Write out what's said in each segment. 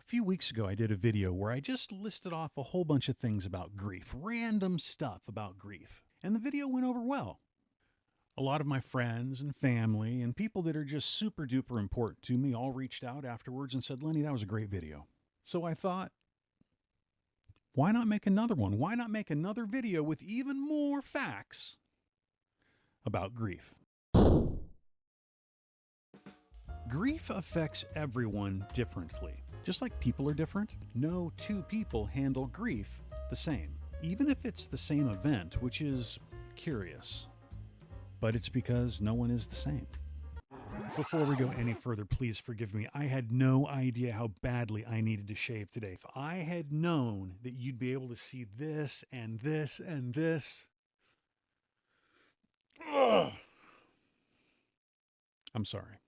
few weeks ago, I did a video where I just listed off a whole bunch of things about grief, random stuff about grief. And the video went over well. A lot of my friends and family and people that are just super duper important to me all reached out afterwards and said, Lenny, that was a great video. So I thought, why not make another one? Why not make another video with even more facts about grief? Grief affects everyone differently. Just like people are different, no two people handle grief the same, even if it's the same event, which is curious. But it's because no one is the same. Before we go any further, please forgive me. I had no idea how badly I needed to shave today. If I had known that you'd be able to see this and this and this. Ugh. I'm sorry.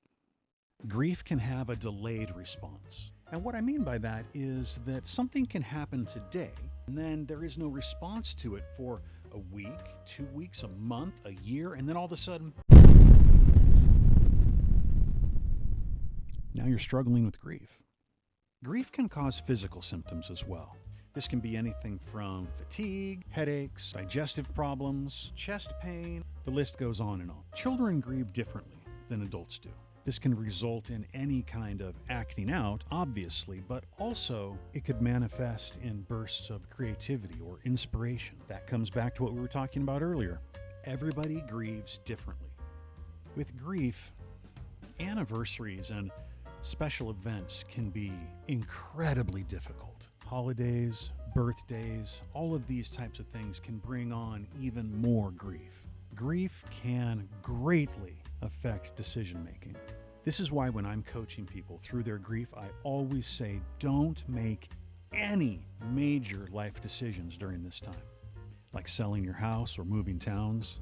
Grief can have a delayed response. And what I mean by that is that something can happen today, and then there is no response to it for a week, 2 weeks, a month, a year, and then all of a sudden, now you're struggling with grief. Grief can cause physical symptoms as well. This can be anything from fatigue, headaches, digestive problems, chest pain, the list goes on and on. Children grieve differently than adults do. This can result in any kind of acting out, obviously, but also it could manifest in bursts of creativity or inspiration. That comes back to what we were talking about earlier. Everybody grieves differently. With grief, anniversaries and special events can be incredibly difficult. Holidays, birthdays, all of these types of things can bring on even more grief. Grief can greatly affect decision making. This is why when I'm coaching people through their grief, I always say don't make any major life decisions during this time, like selling your house or moving towns.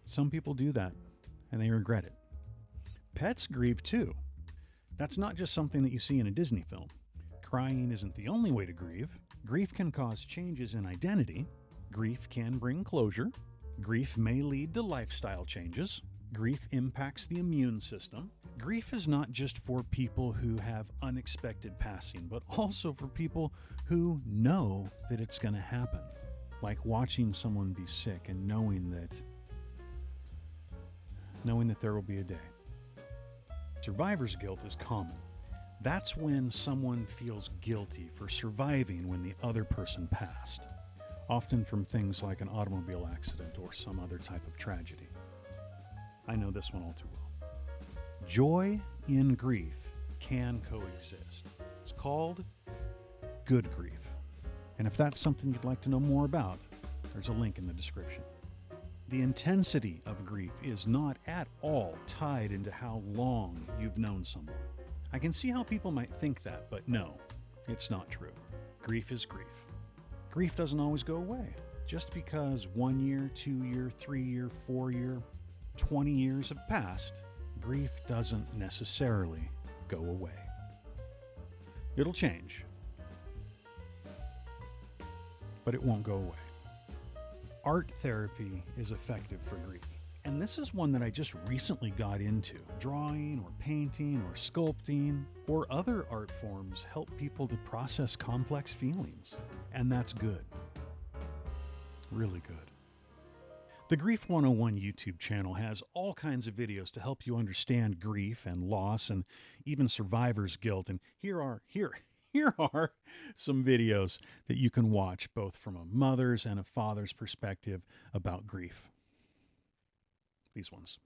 Some people do that and they regret it. Pets grieve too. That's not just something that you see in a Disney film. Crying isn't the only way to grieve. Grief can cause changes in identity. Grief can bring closure. Grief may lead to lifestyle changes. Grief impacts the immune system. Grief is not just for people who have unexpected passing, but also for people who know that it's going to happen. Like watching someone be sick and knowing that there will be a day. Survivor's guilt is common. That's when someone feels guilty for surviving when the other person passed, often from things like an automobile accident or some other type of tragedy. I know this one all too well. Joy in grief can coexist. It's called good grief. And if that's something you'd like to know more about, there's a link in the description. The intensity of grief is not at all tied into how long you've known someone. I can see how people might think that, but no, it's not true. Grief is grief. Grief doesn't always go away. Just because 1 year, 2 year, 3 year, 4 year, 20 years have passed, grief doesn't necessarily go away. It'll change, but it won't go away. Art therapy is effective for grief. And this is one that I just recently got into. Drawing or painting or sculpting or other art forms help people to process complex feelings. And that's good. Really good. The Grief 101 YouTube channel has all kinds of videos to help you understand grief and loss and even survivor's guilt. And here are some videos that you can watch both from a mother's and a father's perspective about grief. These ones.